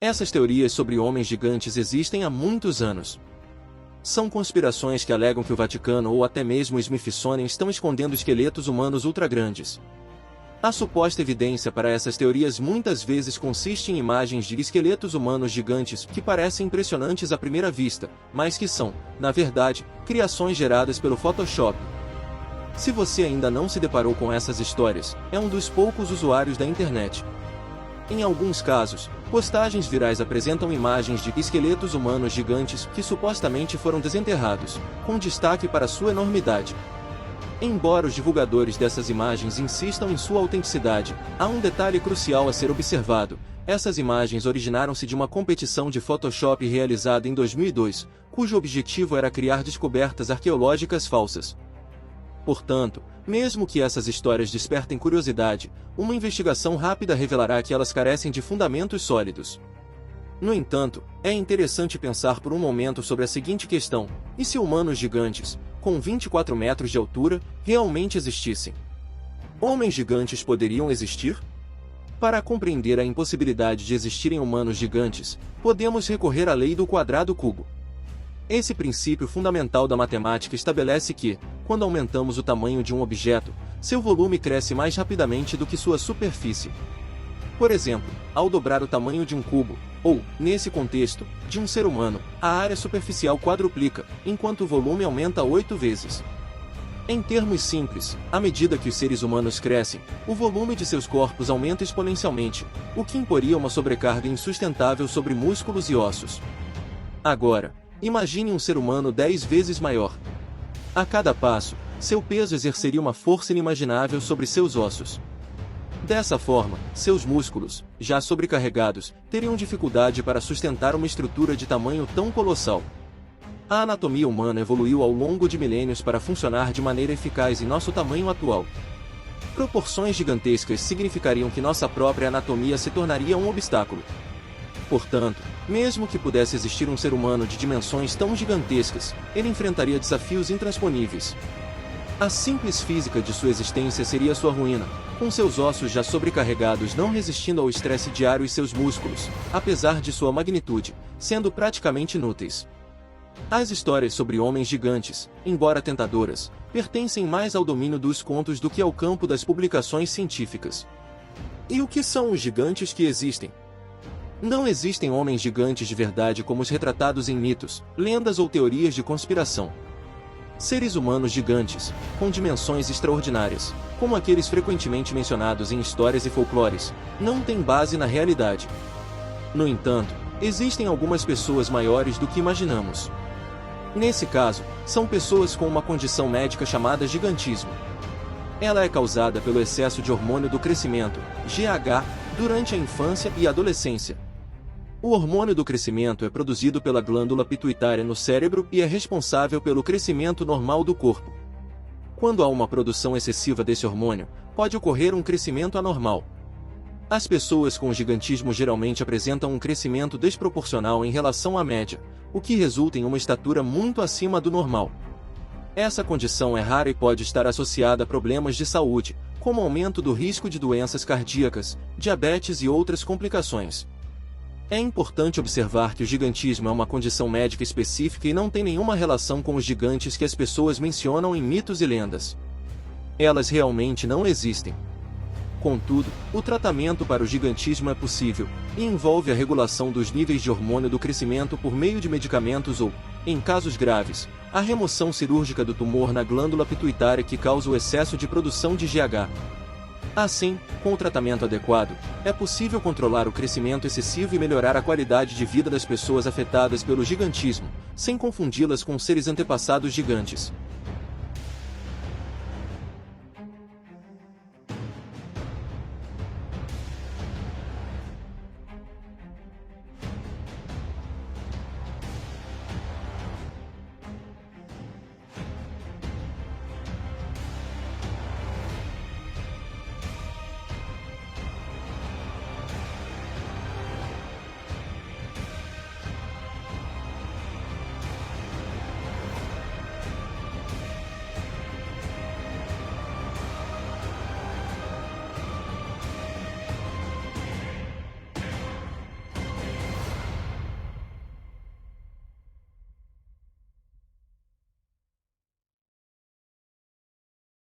Essas teorias sobre homens gigantes existem há muitos anos. São conspirações que alegam que o Vaticano ou até mesmo o Smithsonian estão escondendo esqueletos humanos ultragrandes. A suposta evidência para essas teorias muitas vezes consiste em imagens de esqueletos humanos gigantes que parecem impressionantes à primeira vista, mas que são, na verdade, criações geradas pelo Photoshop. Se você ainda não se deparou com essas histórias, é um dos poucos usuários da internet. Em alguns casos, postagens virais apresentam imagens de esqueletos humanos gigantes que supostamente foram desenterrados, com destaque para sua enormidade. Embora os divulgadores dessas imagens insistam em sua autenticidade, há um detalhe crucial a ser observado: essas imagens originaram-se de uma competição de Photoshop realizada em 2002, cujo objetivo era criar descobertas arqueológicas falsas. Portanto, mesmo que essas histórias despertem curiosidade, uma investigação rápida revelará que elas carecem de fundamentos sólidos. No entanto, é interessante pensar por um momento sobre a seguinte questão: e se humanos gigantes, com 24 metros de altura, realmente existissem? Homens gigantes poderiam existir? Para compreender a impossibilidade de existirem humanos gigantes, podemos recorrer à lei do quadrado cubo. Esse princípio fundamental da matemática estabelece que, quando aumentamos o tamanho de um objeto, seu volume cresce mais rapidamente do que sua superfície. Por exemplo, ao dobrar o tamanho de um cubo, ou, nesse contexto, de um ser humano, a área superficial quadruplica, enquanto o volume aumenta 8 vezes. Em termos simples, à medida que os seres humanos crescem, o volume de seus corpos aumenta exponencialmente, o que imporia uma sobrecarga insustentável sobre músculos e ossos. Agora, imagine um ser humano 10 vezes maior. A cada passo, seu peso exerceria uma força inimaginável sobre seus ossos. Dessa forma, seus músculos, já sobrecarregados, teriam dificuldade para sustentar uma estrutura de tamanho tão colossal. A anatomia humana evoluiu ao longo de milênios para funcionar de maneira eficaz em nosso tamanho atual. Proporções gigantescas significariam que nossa própria anatomia se tornaria um obstáculo. Portanto, mesmo que pudesse existir um ser humano de dimensões tão gigantescas, ele enfrentaria desafios intransponíveis. A simples física de sua existência seria sua ruína, com seus ossos já sobrecarregados não resistindo ao estresse diário e seus músculos, apesar de sua magnitude, sendo praticamente inúteis. As histórias sobre homens gigantes, embora tentadoras, pertencem mais ao domínio dos contos do que ao campo das publicações científicas. E o que são os gigantes que existem? Não existem homens gigantes de verdade como os retratados em mitos, lendas ou teorias de conspiração. Seres humanos gigantes, com dimensões extraordinárias, como aqueles frequentemente mencionados em histórias e folclores, não têm base na realidade. No entanto, existem algumas pessoas maiores do que imaginamos. Nesse caso, são pessoas com uma condição médica chamada gigantismo. Ela é causada pelo excesso de hormônio do crescimento, GH, durante a infância e adolescência. O hormônio do crescimento é produzido pela glândula pituitária no cérebro e é responsável pelo crescimento normal do corpo. Quando há uma produção excessiva desse hormônio, pode ocorrer um crescimento anormal. As pessoas com gigantismo geralmente apresentam um crescimento desproporcional em relação à média, o que resulta em uma estatura muito acima do normal. Essa condição é rara e pode estar associada a problemas de saúde, como aumento do risco de doenças cardíacas, diabetes e outras complicações. É importante observar que o gigantismo é uma condição médica específica e não tem nenhuma relação com os gigantes que as pessoas mencionam em mitos e lendas. Elas realmente não existem. Contudo, o tratamento para o gigantismo é possível, e envolve a regulação dos níveis de hormônio do crescimento por meio de medicamentos ou, em casos graves, a remoção cirúrgica do tumor na glândula pituitária que causa o excesso de produção de GH. Assim, com o tratamento adequado, é possível controlar o crescimento excessivo e melhorar a qualidade de vida das pessoas afetadas pelo gigantismo, sem confundi-las com seres antepassados gigantes.